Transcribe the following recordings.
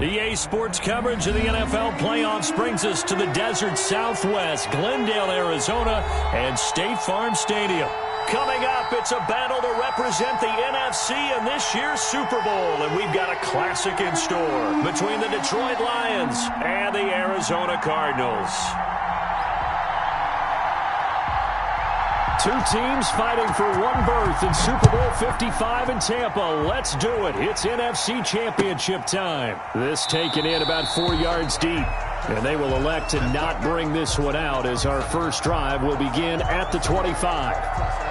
EA Sports coverage of the NFL playoffs brings us to the desert Southwest, Glendale, Arizona, and State Farm Stadium. Coming up, it's a battle to represent the NFC in this year's Super Bowl, and we've got a classic in store between the Detroit Lions and the Arizona Cardinals. Two teams fighting for one berth in Super Bowl 55 in Tampa. Let's do it. It's NFC Championship time. This taken in about 4 yards deep. And they will elect to not bring this one out as our first drive will begin at the 25.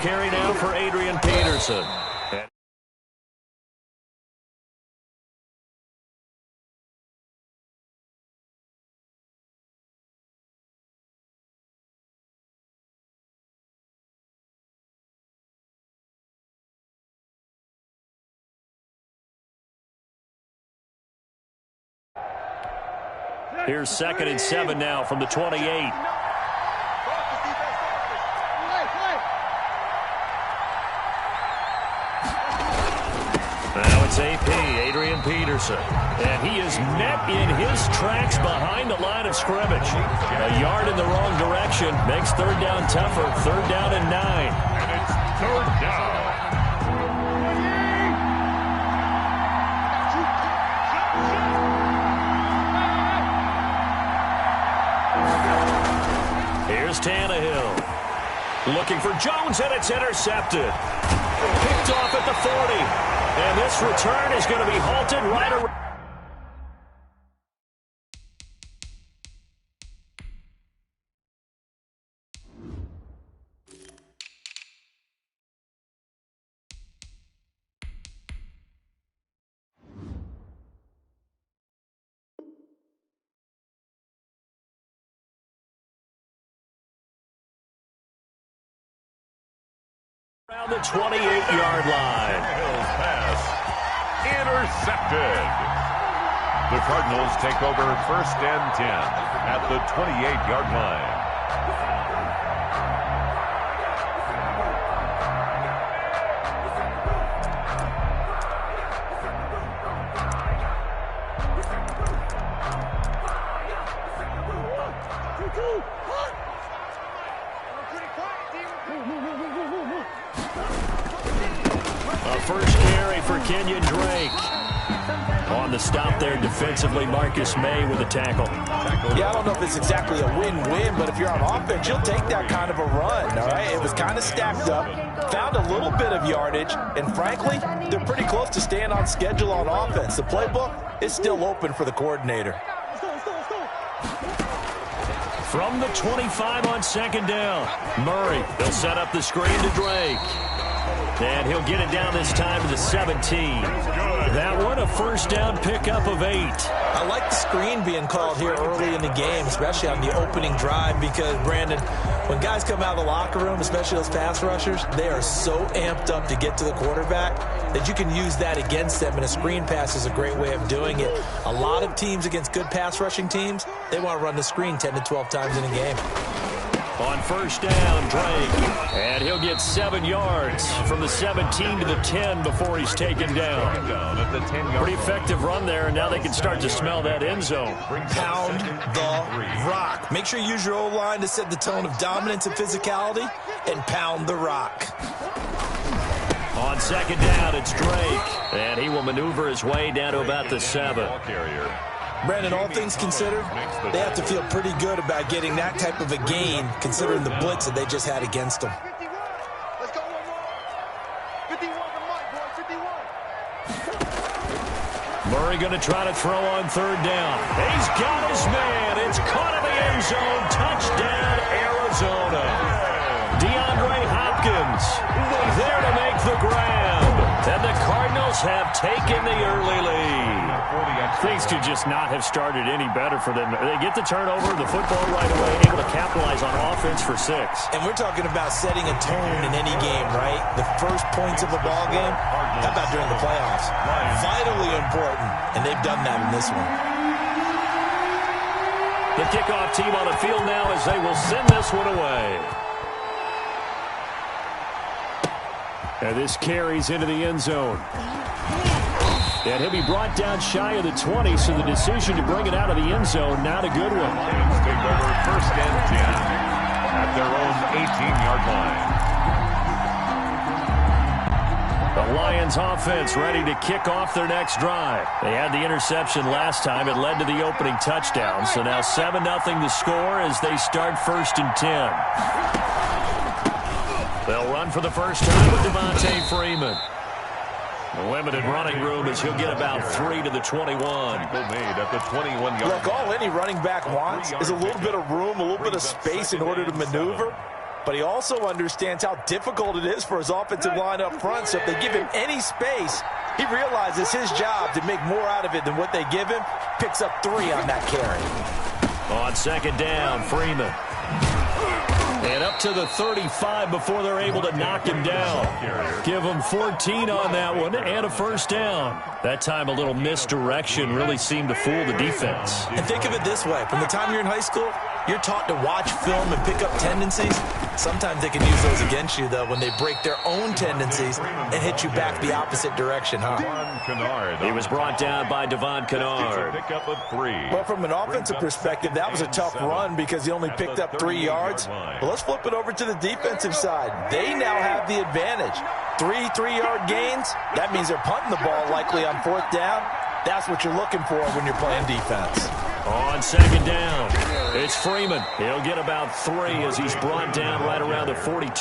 Carry now for Adrian Peterson. Here's 2nd and 7 now from the 28. Now it's AP, Adrian Peterson. And he is met in his tracks behind the line of scrimmage. A yard in the wrong direction makes 3rd down tougher. 3rd down and 9. And it's 3rd down. Here's Tannehill. Looking for Jones, and it's intercepted. Picked off at the 40. And this return is going to be halted right around. Around the 28-yard line. Hill's pass intercepted. The Cardinals take over 1st and 10 at the 28-yard line. First carry for Kenyon Drake. On the stop there defensively, Marcus May with a tackle. Yeah, I don't know if it's exactly a win-win, but if you're on offense, you'll take that kind of a run, all right? It was kind of stacked up, found a little bit of yardage, and frankly, they're pretty close to staying on schedule on offense. The playbook is still open for the coordinator. From the 25 on 2nd down, Murray. They'll set up the screen to Drake. And he'll get it down this time to the 17. That one a 1st down pickup of 8. I like the screen being called here early in the game, especially on the opening drive, because, Brandon, when guys come out of the locker room, especially those pass rushers, they are so amped up to get to the quarterback that you can use that against them, and a screen pass is a great way of doing it. A lot of teams against good pass rushing teams, they want to run the screen 10 to 12 times in a game. On 1st down, Drake. And he'll get 7 yards from the 17 to the 10 before he's taken down. Pretty effective run there, and now they can start to smell that end zone. Pound the rock. Make sure you use your O-line to set the tone of dominance and physicality, and pound the rock. On 2nd down, it's Drake. And he will maneuver his way down to about the 7. Brandon, all things considered, they have to feel pretty good about getting that type of a gain, considering the blitz that they just had against them. Murray going to try to throw on 3rd down. He's got his man. It's caught in the end zone. Touchdown, Arizona. DeAndre Hopkins there to make the grab. And the Cardinals Cardinals have taken the early lead. Things could just not have started any better for them. They get the turnover, the football right away, able to capitalize on offense for 6. And we're talking about setting a tone in any game, right? The first points of a ball game, how about during the playoffs? Vitally important, and they've done that in this one. The kickoff team on the field now as they will send this one away. And this carries into the end zone. And he'll be brought down shy of the 20, so the decision to bring it out of the end zone, not a good one. Lions take over first and 10 at their own 18-yard line. The Lions offense ready to kick off their next drive. They had the interception last time. It led to the opening touchdown. So now 7-0 the score as they start first and 10. They'll run for the first time with Devontae Freeman. The limited running room as he'll get about 3 to the 21. Made at the 21-yard line. Look, all any running back wants is a little bit of room, a little bit of space in order to maneuver. But he also understands how difficult it is for his offensive line up front. So if they give him any space, he realizes his job to make more out of it than what they give him. Picks up 3 on that carry. On second down, Freeman. And up to the 35 before they're able to knock him down. Give him 14 on that one and a first down. That time a little misdirection really seemed to fool the defense. And think of it this way. From the time you're in high school, you're taught to watch film and pick up tendencies. Sometimes they can use those against you, though, when they break their own tendencies and hit you back the opposite direction, huh? He was brought down by Devon Kennard. Pick up a 3. Well, from an offensive perspective, that was a tough run because he only picked up 3 yards. Well, let's flip it over to the defensive side. They now have the advantage. 3 3-yard gains. That means they're punting the ball likely on 4th down. That's what you're looking for when you're playing defense. On second down, it's Freeman. He'll get about 3 as he's brought down right around the 42.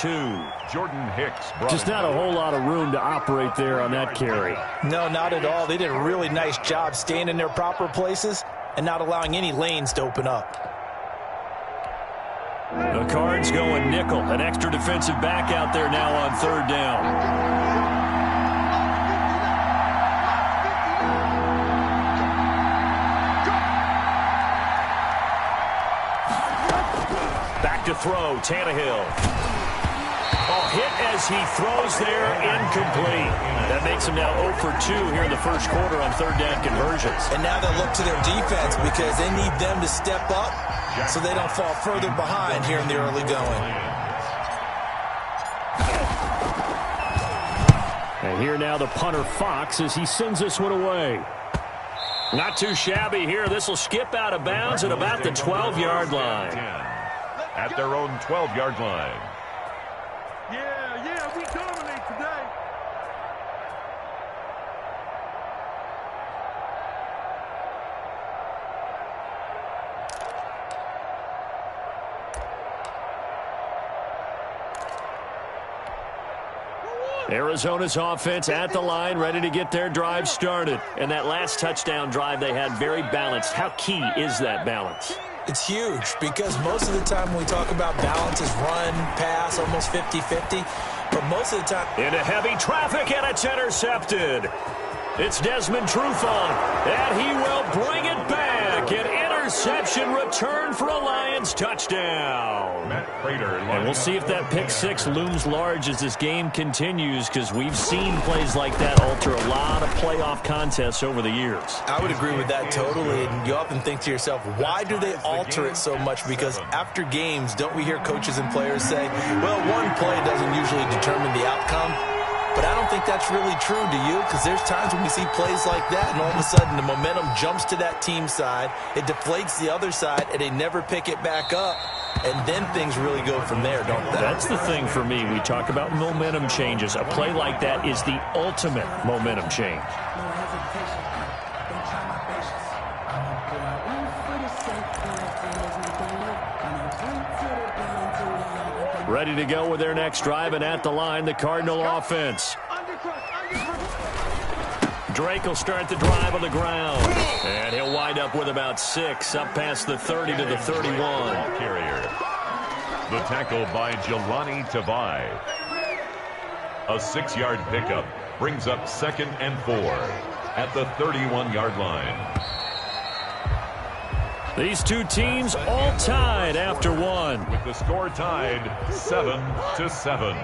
Jordan Hicks. Just not a whole lot of room to operate there on that carry. No, not at all. They did a really nice job staying in their proper places and not allowing any lanes to open up. The Cards going nickel. An extra defensive back out there now on 3rd down. To throw, Tannehill. Oh, hit as he throws there, incomplete. That makes him now 0 for 2 here in the first quarter on 3rd down conversions. And now they'll look to their defense because they need them to step up so they don't fall further behind here in the early going. And here now the punter Fox as he sends this one away. Not too shabby here. This will skip out of bounds at about the 12-yard line. At their own 12-yard line. Yeah, we dominate today. Arizona's offense at the line, ready to get their drive started. And that last touchdown drive they had very balanced. How key is that balance? It's huge because most of the time when we talk about balance is run, pass, almost 50-50. But most of the time... Into heavy traffic, and it's intercepted. It's Desmond Trufant, and he will bring it back. An interception return for a Lions touchdown. Matt Prater. And we'll see if that pick 6 looms large as this game continues, because we've seen plays like that alter a lot of playoff contests over the years. I would agree with that totally, and you often think to yourself, why do they alter it so much? Because after games, don't we hear coaches and players say, well, one play doesn't usually determine the outcome? But I don't think that's really true, do you? Because there's times when we see plays like that, and all of a sudden the momentum jumps to that team side, it deflates the other side, and they never pick it back up. And then things really go from there, don't they? That's the thing for me. We talk about momentum changes. A play like that is the ultimate momentum change. Ready to go with their next drive, and at the line, the Cardinal offense. Drake will start the drive on the ground, and he'll wind up with about 6, up past the 30 to the 31. Carrier. The tackle by Jelani Tavai. A 6-yard pickup brings up 2nd and 4 at the 31-yard line. These two teams all tied after one. With the score tied 7-7.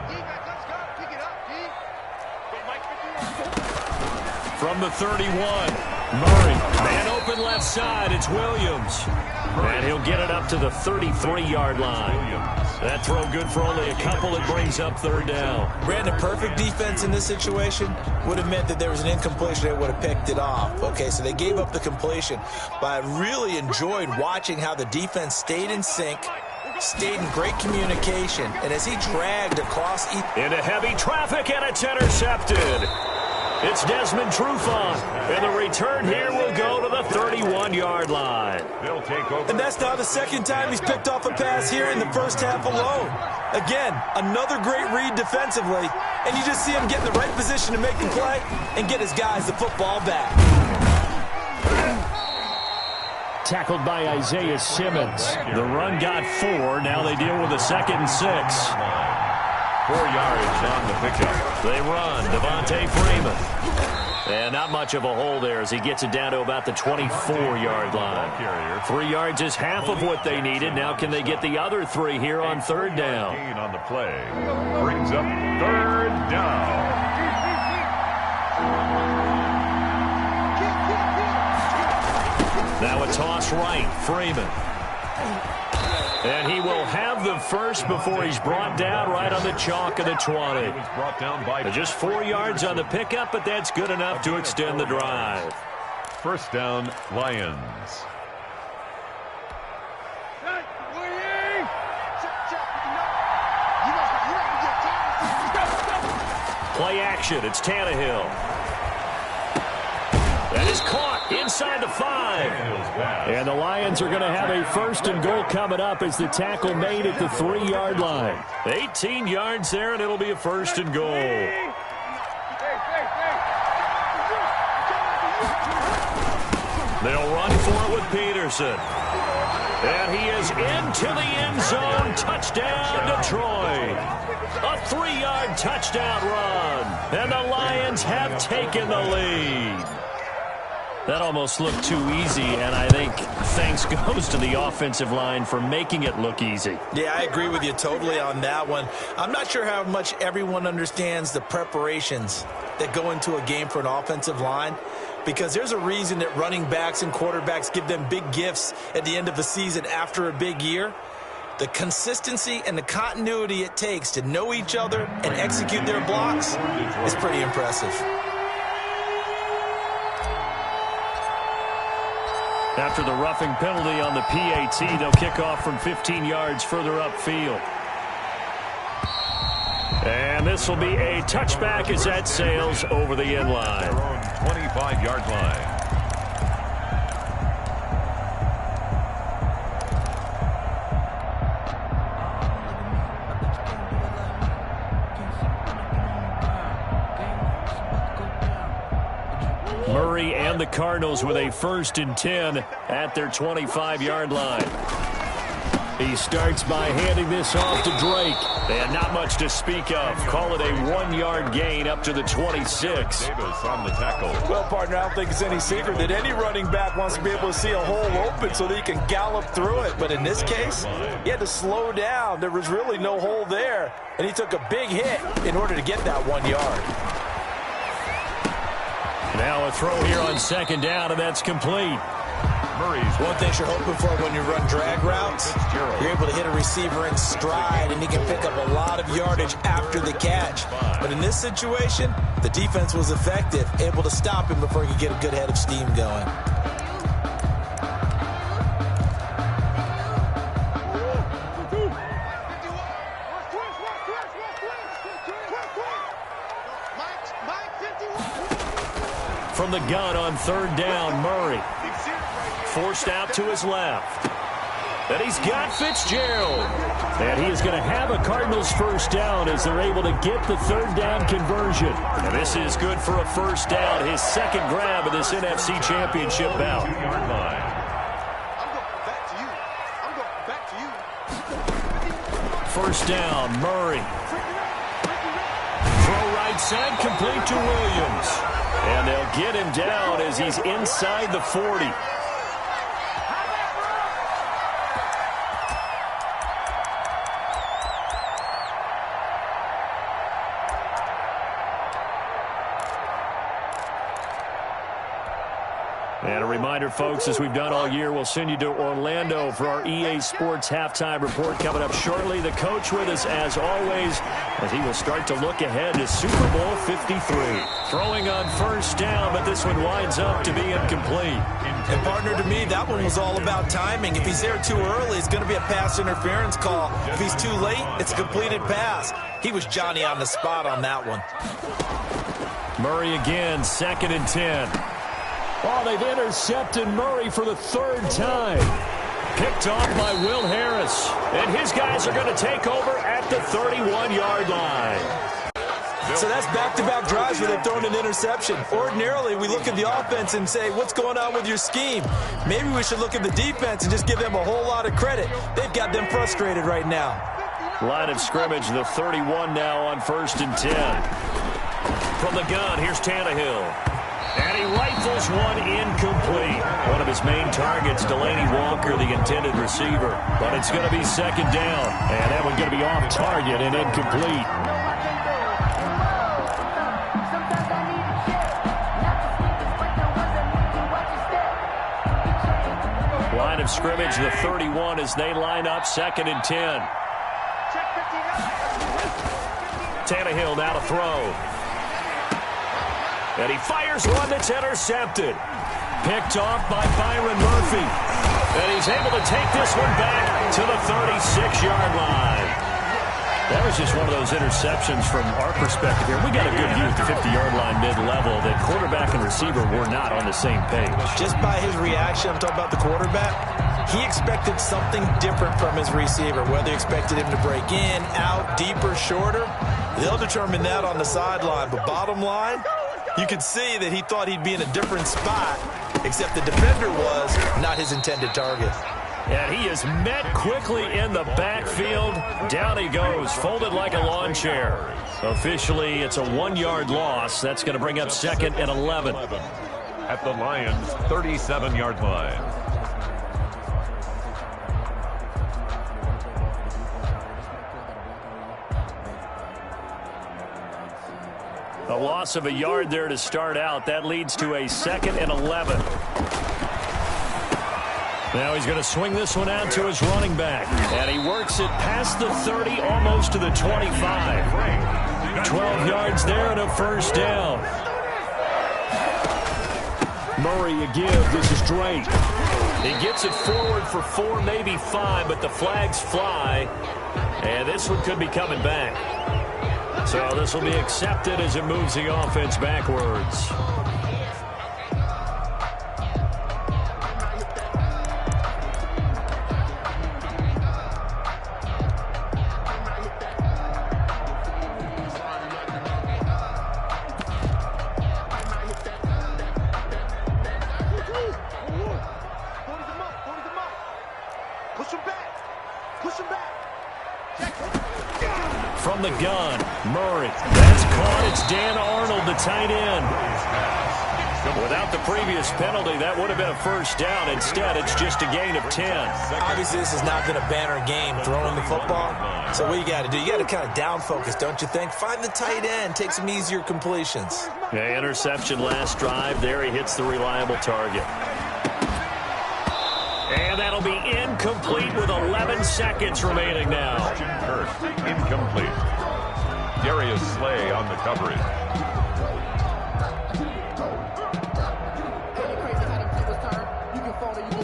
From the 31, Murray. Man open left side, it's Williams. And he'll get it up to the 33-yard line. That throw good for only a couple. It brings up 3rd down. Brandon, perfect defense in this situation would have meant that there was an incompletion. They would have picked it off. Okay, so they gave up the completion. But I really enjoyed watching how the defense stayed in sync, stayed in great communication. And as he dragged across... Into heavy traffic, and it's intercepted. It's Desmond Trufant, and the return here will go to the 31-yard line. They'll take over. And that's now the second time he's picked off a pass here in the first half alone. Again, another great read defensively, and you just see him get in the right position to make the play and get his guys the football back. Tackled by Isaiah Simmons. The run got 4. Now they deal with a 2nd and 6. 4 yards on the pickup. They run. Devontae Freeman. And not much of a hole there as he gets it down to about the 24-yard line. 3 yards is half of what they needed. Now can they get the other 3 here on 3rd down? Gain on the play. Brings up 3rd down. Now a toss right. Freeman. And he will have the first before he's brought down right on the chalk of the 20. He was brought down by just 4 yards on the pickup, but that's good enough to extend the drive. 1st down, Lions. Play action. It's Tannehill. That is caught inside the 5. And the Lions are going to have a 1st and goal coming up as the tackle made at the 3-yard line. 18 yards there, and it'll be a 1st and goal. They'll run for it with Peterson. And he is into the end zone. Touchdown, Detroit. A 3-yard touchdown run. And the Lions have taken the lead. That almost looked too easy, and I think thanks goes to the offensive line for making it look easy. Yeah, I agree with you totally on that one. I'm not sure how much everyone understands the preparations that go into a game for an offensive line, because there's a reason that running backs and quarterbacks give them big gifts at the end of a season after a big year. The consistency and the continuity it takes to know each other and execute their blocks is pretty impressive. After the roughing penalty on the PAT, they'll kick off from 15 yards further upfield. And this will be a touchback as that sails over the end line. 25-yard line. Murray and the Cardinals with a 1st and 10 at their 25-yard line. He starts by handing this off to Drake. And not much to speak of. Call it a 1-yard gain up to the 26. Davis on the tackle. Well, partner, I don't think it's any secret that any running back wants to be able to see a hole open so that he can gallop through it. But in this case, he had to slow down. There was really no hole there. And he took a big hit in order to get that 1 yard. Now a throw here on 2nd down, and that's complete. Murray's one thing you're hoping for when you run drag routes, you're able to hit a receiver in stride, and he can pick up a lot of yardage after the catch. But in this situation, the defense was effective, able to stop him before he could get a good head of steam going. From the gun on 3rd down, Murray. Forced out to his left. And he's got Fitzgerald. And he is going to have a Cardinals 1st down as they're able to get the 3rd down conversion. And this is good for a 1st down, his 2nd grab of this NFC Championship bout. 2-yard line. First down, Murray. Throw right right side, complete to Williams. And they'll get him down as he's inside the 40. And a reminder, folks, as we've done all year, we'll send you to Orlando for our EA Sports halftime report coming up shortly. The coach with us, as always, as he will start to look ahead to Super Bowl 53. Throwing on first down, but this one winds up to be incomplete. And, partner, to me, that one was all about timing. If he's there too early, it's going to be a pass interference call. If he's too late, it's a completed pass. He was Johnny on the spot on that one. Murray again, 2nd and 10. Oh, they've intercepted Murray for the 3rd time. Picked off by Will Harris. And his guys are going to take over at the 31-yard line. So that's back-to-back drives where they've thrown an interception. Ordinarily, we look at the offense and say, what's going on with your scheme? Maybe we should look at the defense and just give them a whole lot of credit. They've got them frustrated right now. Line of scrimmage, the 31 now on 1st and 10. From the gun, here's Tannehill. And he rifles one incomplete. One of his main targets, Delaney Walker, the intended receiver. But it's going to be 2nd down. And that one's going to be off target and incomplete. Line of scrimmage, the 31 as they line up, 2nd and 10. Tannehill now to throw. And he fires one that's intercepted. Picked off by Byron Murphy. And he's able to take this one back to the 36-yard line. That was just one of those interceptions from our perspective here. We got a good view at the 50-yard line mid-level that quarterback and receiver were not on the same page. Just by his reaction, I'm talking about the quarterback, he expected something different from his receiver, whether he expected him to break in, out, deeper, shorter. They'll determine that on the sideline. But bottom line, you could see that he thought he'd be in a different spot, except the defender was not his intended target. And he is met quickly in the backfield. Down he goes, folded like a lawn chair. Officially, it's a 1-yard loss. That's going to bring up 2nd and 11. At the Lions' 37-yard line. A loss of a yard there to start out. That leads to a 2nd and 11. Now he's going to swing this one out to his running back. And he works it past the 30, almost to the 25. 12 yards there and a 1st down. Murray again. This is Drake. He gets it forward for 4, maybe 5, but the flags fly. And this one could be coming back. So this will be accepted as it moves the offense backwards. From the gun, Murray. That's caught. It's Dan Arnold, the tight end. Without the previous penalty, that would have been a 1st down. Instead, it's just a gain of 10. Obviously, this has not been a banner game throwing the football. So what you got to do, you got to kind of down focus, don't you think? Find the tight end, take some easier completions. Yeah, interception last drive. There he hits the reliable target. And that'll be incomplete with 11 seconds remaining now. Hurst, incomplete. Darius Slay on the coverage.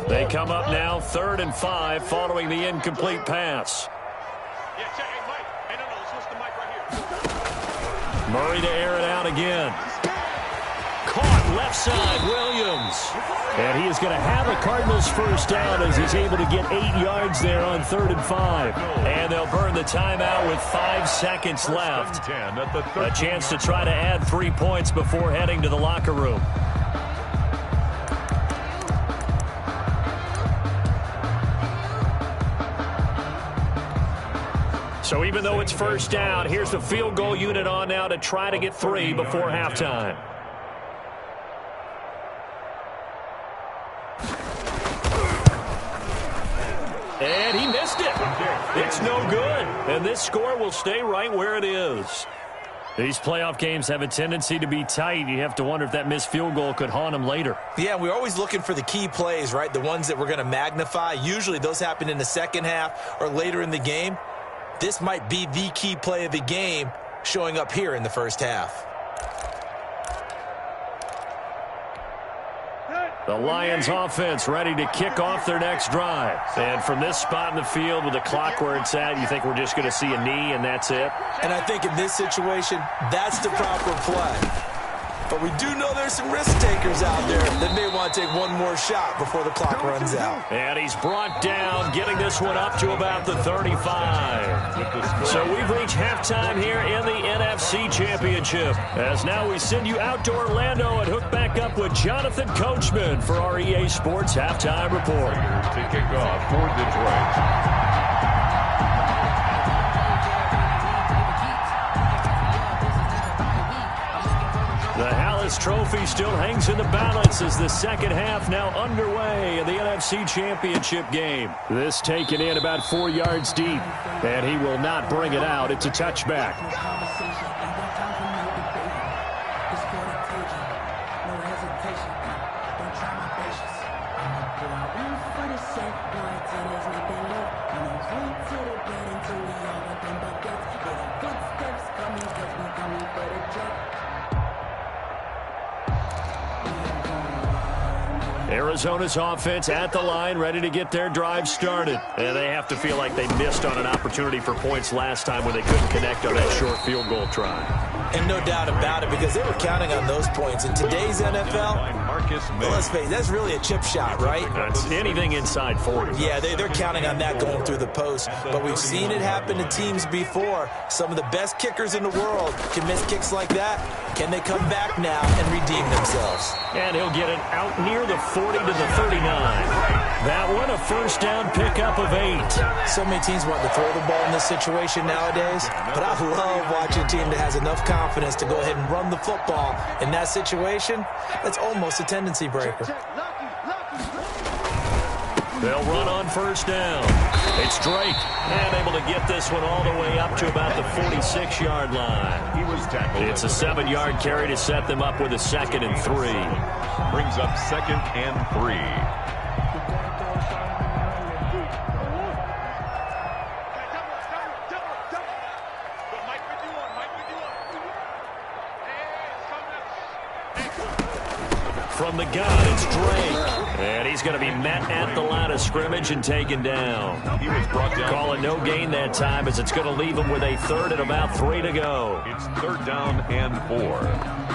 They come up now, 3rd and 5, following the incomplete pass. Murray to air it out again. Caught left side, Williams. And he is going to have a Cardinals 1st down as he's able to get 8 yards there on 3rd and 5. And they'll burn the timeout with 5 seconds left. A chance to try to add 3 points before heading to the locker room. So even though it's first down, here's the field goal unit on now to try to get 3 before halftime. And he missed it. It's no good. And this score will stay right where it is. These playoff games have a tendency to be tight. You have to wonder if that missed field goal could haunt them later. Yeah, we're always looking for the key plays, right? The ones that we're going to magnify. Usually those happen in the second half or later in the game. This might be the key play of the game showing up here in the first half. The Lions offense ready to kick off their next drive. And from this spot in the field with the clock where it's at, you think we're just going to see a knee and that's it? And I think in this situation, that's the proper play. But we do know there's some risk takers out there that may want to take one more shot before the clock runs out. And he's brought down, getting this one up to about the 35. So we've reached halftime here in the NFC Championship. As now we send you out to Orlando and hook back up with Jonathan Coachman for our EA Sports Halftime Report. To kick off for Detroit. The Hallis Trophy still hangs in the balance as the second half now underway in the NFC Championship game. This taken in about 4 yards deep, and he will not bring it out. It's a touchback. Arizona's offense at the line, ready to get their drive started. And they have to feel like they missed on an opportunity for points last time when they couldn't connect on that short field goal try. And no doubt about it, because they were counting on those points. In today's NFL, well, let's face it, that's really a chip shot, right? That's anything inside 40. Yeah, they're counting on that going through the post. But we've seen it happen to teams before. Some of the best kickers in the world can miss kicks like that. Can they come back now and redeem themselves? And he'll get it out near the 40 to the 39. That one a first down pickup of 8. So many teams want to throw the ball in this situation nowadays, but I love watching a team that has enough confidence to go ahead and run the football. In that situation, that's almost a tendency breaker. They'll run on first down. It's Drake, and able to get this one all the way up to about the 46-yard line. He was tackled. It's a 7-yard carry to set them up with a 2nd and 3. Brings up 2nd and 3. From the gun, it's Drake. And he's going to be met at the line of scrimmage and taken down. He was brought down. Call it no gain that time as it's going to leave him with a 3rd and about 3 to go. It's 3rd down and 4.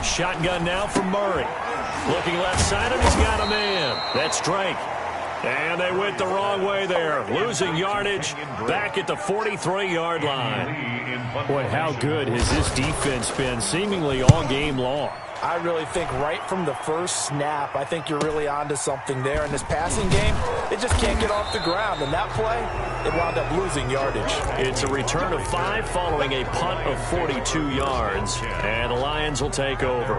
Shotgun now from Murray. Looking left side, and he's got a man. That's Drake. And they went the wrong way there. Losing yardage back at the 43-yard line. Boy, how good has this defense been seemingly all game long? I really think right from the first snap, I think you're really onto something there. In this passing game, they just can't get off the ground. And that play, it wound up losing yardage. It's a return of 5 following a punt of 42 yards. And the Lions will take over.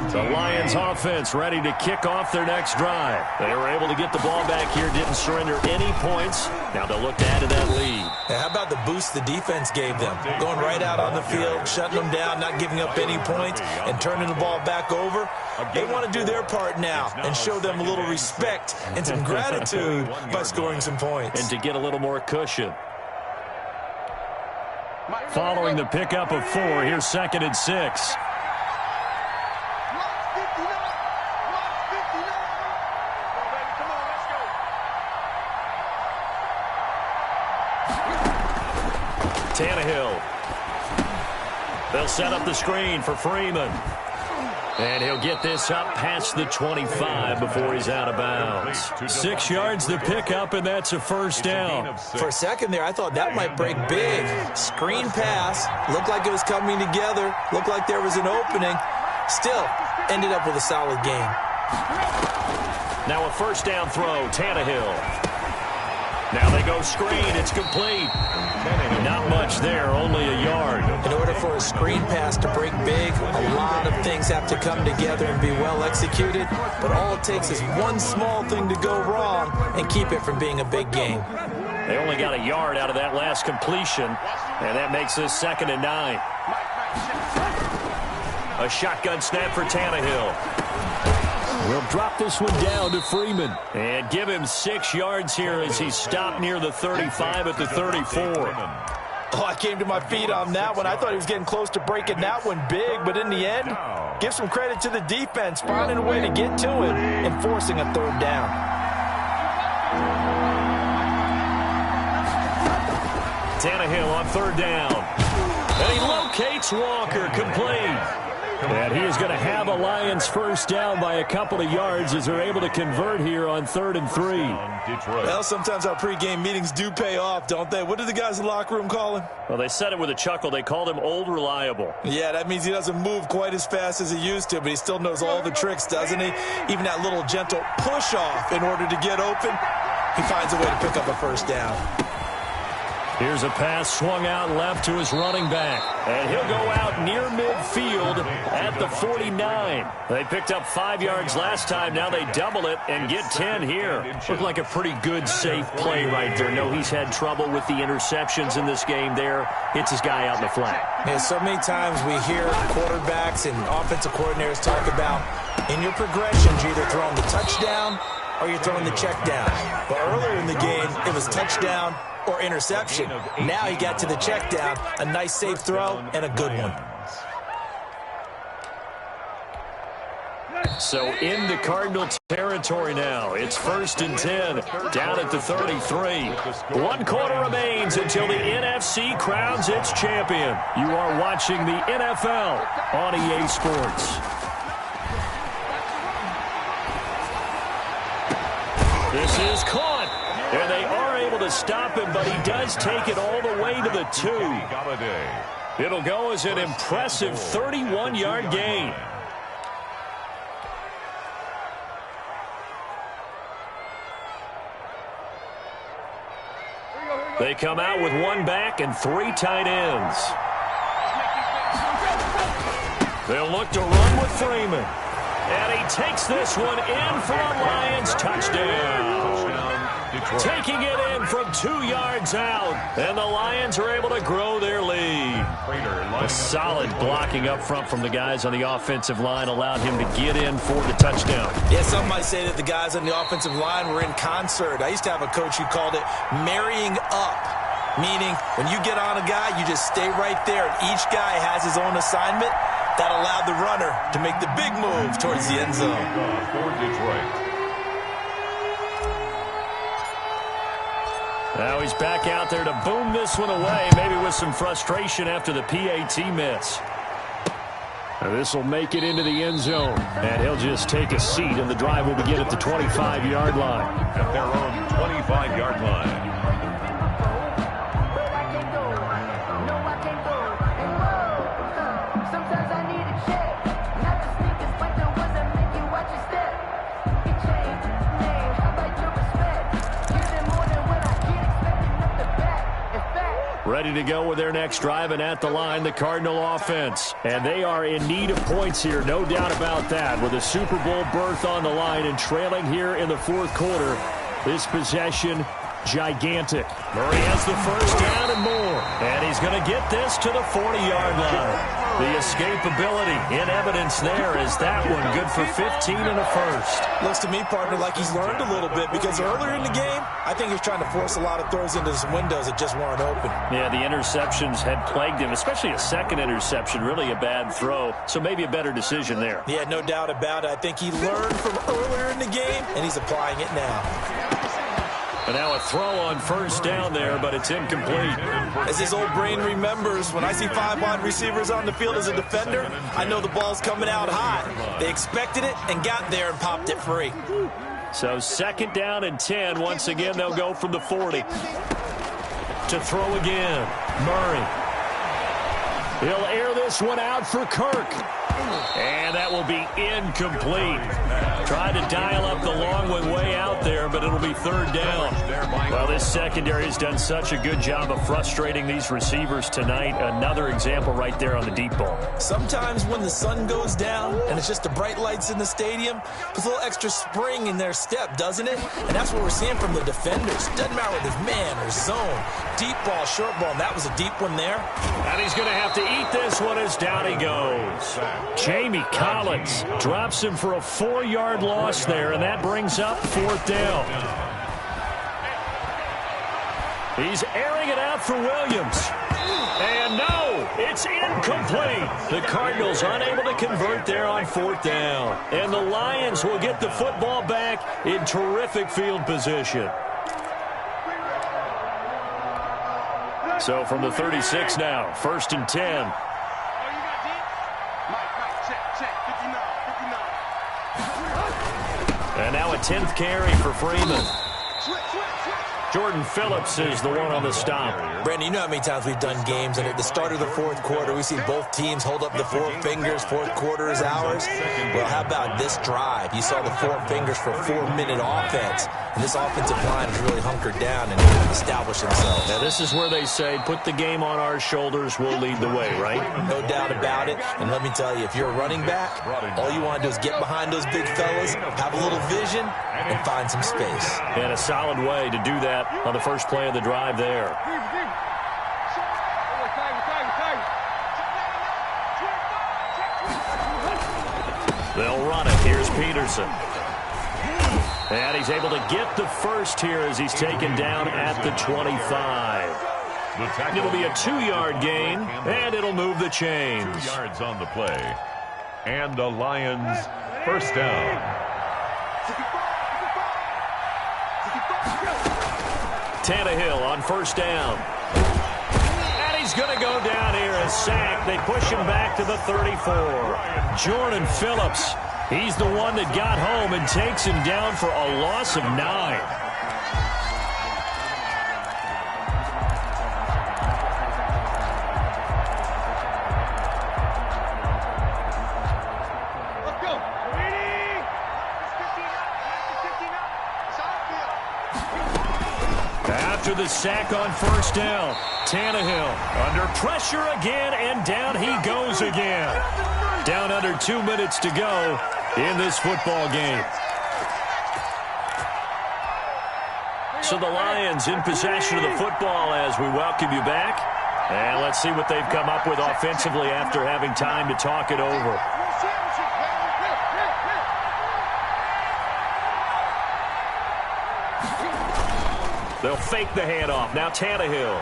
The Lions offense ready to kick off their next drive. They were able to get the ball back here, didn't surrender any points. Now they'll look to add to that lead. Now, how about the boost the defense gave them? Going right out on the field, shutting them down, not giving up any points, and turning the ball back over. They want to do their part now and show them a little respect and some gratitude by scoring some points. And to get a little more cushion. Following the pickup of 4, here's 2nd and 6. Tannehill. They'll set up the screen for Freeman. And he'll get this up past the 25 before he's out of bounds. 6 yards to pick up, and that's a first down. For a second there, I thought that might break big. Screen pass. Looked like it was coming together. Looked like there was an opening. Still, ended up with a solid gain. Now a first down throw, Tannehill. Now they go screen. It's complete. Not much there, only a yard. In order for a screen pass to break big, a lot of things have to come together and be well executed. But all it takes is one small thing to go wrong and keep it from being a big gain. They only got a yard out of that last completion, and that makes this 2nd and 9. A shotgun snap for Tannehill. We'll drop this one down to Freeman. And give him 6 yards here as he stopped near the 35 at the 34. Oh, I came to my feet on that one. I thought he was getting close to breaking that one big, but in the end, give some credit to the defense, finding a way to get to him and forcing a 3rd down. Tannehill on 3rd down. And he locates Walker, complete. And he is going to have a Lions first down by a couple of yards as they're able to convert here on 3rd and 3. Well, sometimes our pregame meetings do pay off, don't they? What did the guys in the locker room call him? Well, they said it with a chuckle. They called him Old Reliable. Yeah, that means he doesn't move quite as fast as he used to, but he still knows all the tricks, doesn't he? Even that little gentle push-off in order to get open, he finds a way to pick up a first down. Here's a pass swung out left to his running back. And he'll go out near midfield at the 49. They picked up 5 yards last time. Now they double it and get 10 here. Looked like a pretty good, safe play right there. No, he's had trouble with the interceptions in this game there. Hits his guy out in the flat. Yeah, so many times we hear quarterbacks and offensive coordinators talk about in your progressions, you're either throwing the touchdown or you're throwing the check down. But earlier in the game, it was touchdown or interception. Now he got to the check down, a nice safe throw, and a good one. So in the Cardinal territory now. It's 1st and 10, down at the 33. 1 quarter remains until the NFC crowns its champion. You are watching the NFL on EA Sports. This is caught, and they are able to stop him, but he does take it all the way to the 2. It'll go as an impressive 31-yard gain. They come out with 1 back and 3 tight ends. They'll look to run with Freeman. And he takes this one in for a Lions touchdown. Taking it in from 2 yards out. And the Lions are able to grow their lead. A solid blocking up front from the guys on the offensive line allowed him to get in for the touchdown. Yeah, some might say that the guys on the offensive line were in concert. I used to have a coach who called it marrying up. Meaning, when you get on a guy, you just stay right there. And each guy has his own assignment. That allowed the runner to make the big move towards the end zone. For Detroit. Now he's back out there to boom this one away, maybe with some frustration after the PAT miss. This will make it into the end zone, and he'll just take a seat, and the drive will begin at the 25-yard line. At their own 25-yard line. Ready to go with their next drive, and at the line, the Cardinal offense. And they are in need of points here, no doubt about that. With a Super Bowl berth on the line and trailing here in the 4th quarter, this possession, gigantic. Murray has the first down and more. And he's going to get this to the 40-yard line. The escapability in evidence there is that one good for 15 and a first. Looks to me, partner, like he's learned a little bit because earlier in the game, I think he was trying to force a lot of throws into some windows that just weren't open. Yeah, the interceptions had plagued him, especially a second interception, really a bad throw. So maybe a better decision there. Yeah, no doubt about it. I think he learned from earlier in the game, and he's applying it now. And now a throw on first down there, but it's incomplete. As his old brain remembers, when I see 5 wide receivers on the field as a defender, I know the ball's coming out high. They expected it and got there and popped it free. So 2nd down and 10. Once again, they'll go from the 40. To throw again, Murray. He'll air this one out for Kirk. And that will be incomplete. Tried to dial up the long one way out there, but it'll be 3rd down. Well, this secondary has done such a good job of frustrating these receivers tonight. Another example right there on the deep ball. Sometimes when the sun goes down and it's just the bright lights in the stadium, there's a little extra spring in their step, doesn't it? And that's what we're seeing from the defenders. Doesn't matter whether it's man or zone. Deep ball, short ball, and that was a deep one there. And he's going to have to eat this one as down he goes. Jamie Collins drops him for a 4-yard loss there, and that brings up 4th down. He's airing it out for Williams. And no, it's incomplete. The Cardinals unable to convert there on 4th down. And the Lions will get the football back in terrific field position. So from the 36 now, 1st and 10. And now a 10th carry for Freeman. Jordan Phillips is the one on the stop. Brandon, you know how many times we've done games, and at the start of the 4th quarter, we see both teams hold up the 4 fingers. 4th quarter is ours. Well, how about this drive? You saw the 4 fingers for a 4-minute offense, and this offensive line has really hunkered down and established themselves. Now, this is where they say, put the game on our shoulders, we'll lead the way, right? No doubt about it. And let me tell you, if you're a running back, all you want to do is get behind those big fellas, have a little vision, and find some space. And a solid way to do that on the first play of the drive there. They'll run it. Here's Peterson. And he's able to get the first here as he's taken down at the 25. It'll be a 2-yard gain, and it'll move the chains. 2 yards on the play. And the Lions first down. Tannehill on first down. And he's going to go down here as sacked. They push him back to the 34. Jordan Phillips, he's the one that got home and takes him down for a loss of 9. After the sack on first down, Tannehill under pressure again, and down he goes again. Down under 2 minutes to go in this football game. So the Lions in possession of the football as we welcome you back. And let's see what they've come up with offensively after having time to talk it over. They'll fake the handoff. Now Tannehill.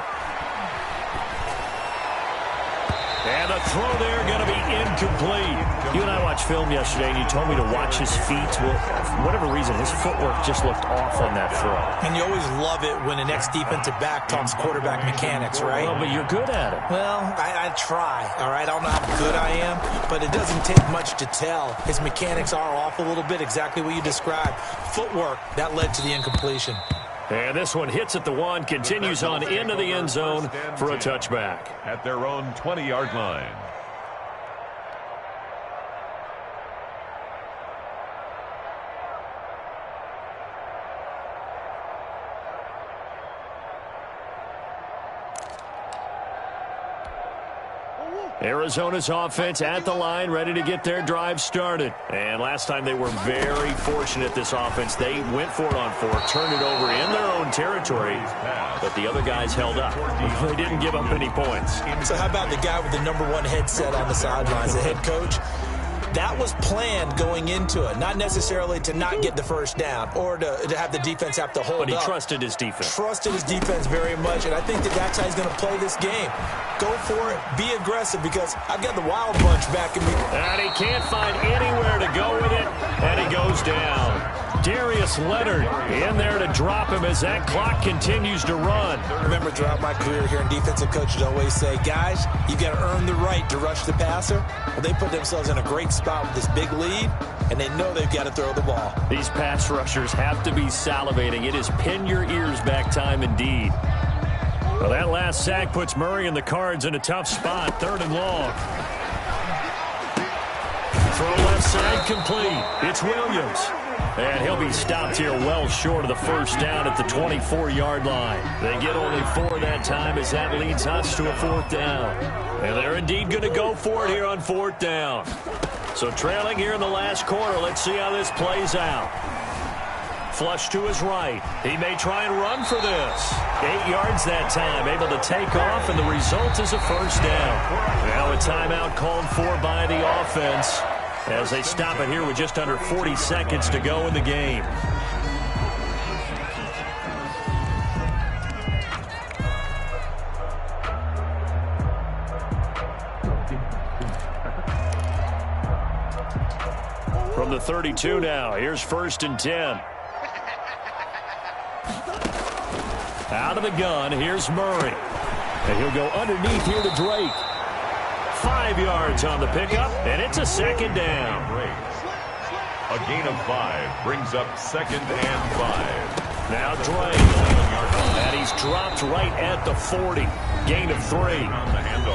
And the throw there going to be incomplete. You and I watched film yesterday, and you told me to watch his feet. Well, for whatever reason, his footwork just looked off on that throw. And you always love it when an ex-defensive back talks quarterback mechanics, right? Well, but you're good at it. Well, I try, all right? I don't know how good I am, but it doesn't take much to tell. His mechanics are off a little bit, exactly what you described. Footwork, that led to the incompletion. And this one hits at the 1, continues on into the end zone for a touchback. At their own 20-yard line. Arizona's offense at the line, ready to get their drive started. And last time they were very fortunate, this offense. They went for it on 4, turned it over in their own territory, but the other guys held up. They didn't give up any points. So how about the guy with the #1 headset on the sidelines, the head coach? That was planned going into it, not necessarily to not get the first down or to have the defense have to hold up. But he trusted his defense. Trusted his defense very much, and I think that's how he's going to play this game. Go for it, be aggressive, because I've got the wild bunch back in me. And he can't find anywhere to go with it, and he goes down. Darius Leonard in there to drop him as that clock continues to run. Remember, throughout my career here in defensive coaches always say, guys, you got to earn the right to rush the passer. Well, they put themselves in a great spot with this big lead, and they know they've got to throw the ball. These pass rushers have to be salivating. It is pin your ears back time indeed. Well, that last sack puts Murray and the Cards in a tough spot. 3rd and long. Throw left side complete. It's Williams. And he'll be stopped here well short of the first down at the 24-yard line. They get only 4 that time as that leads us to a 4th down. And they're indeed going to go for it here on 4th down. So trailing here in the last quarter. Let's see how this plays out. Flush to his right. He may try and run for this. 8 yards that time, able to take off, and the result is a first down. Now a timeout called for by the offense as they stop it here with just under 40 seconds to go in the game. From the 32 now, here's 1st and 10. Out of the gun, here's Murray. And he'll go underneath here to Drake. 5 yards on the pickup, and it's a 2nd down. A gain of 5 brings up 2nd and 5. Now Drake. And he's dropped right at the 40. Gain of 3.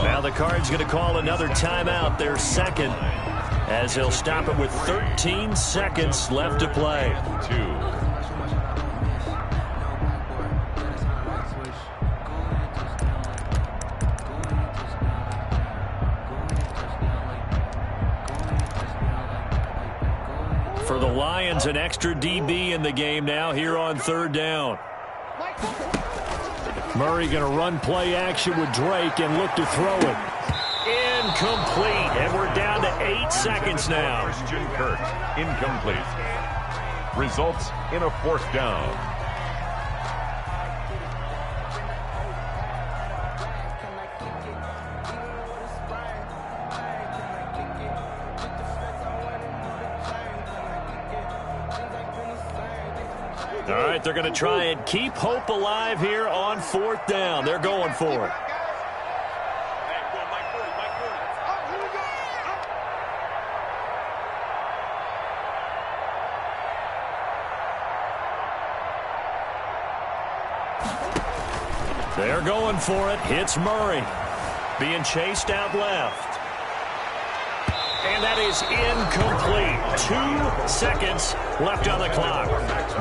Now the Cards going to call another timeout, their 2nd, as he'll stop it with 13 seconds left to play. 2. For the Lions, an extra DB in the game now here on 3rd down. Murray going to run play action with Drake and look to throw it. Incomplete, and we're down to 8 seconds now. Christian Kirk, incomplete. Results in a 4th down. All right, they're going to try and keep hope alive here on 4th down. They're going for it. They're going for it. Hits Murray. Being chased out left. And that is incomplete. 2 seconds left on the clock.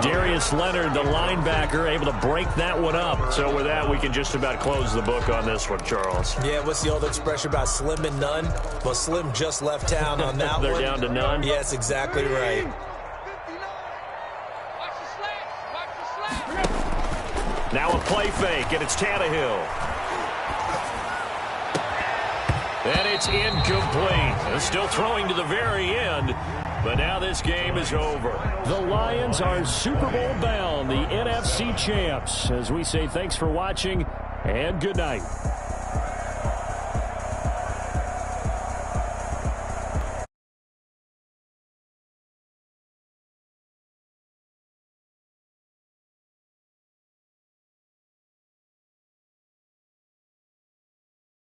Darius Leonard, the linebacker, able to break that one up. So with that, we can just about close the book on this one, Charles. Yeah, what's the old expression about slim and none? Well, Slim just left town on that They're one. down to none? Yeah, that's exactly right. Now a play fake, and it's Tannehill. And it's incomplete. They're still throwing to the very end, but now this game is over. The Lions are Super Bowl bound, the NFC champs. As we say, thanks for watching and good night.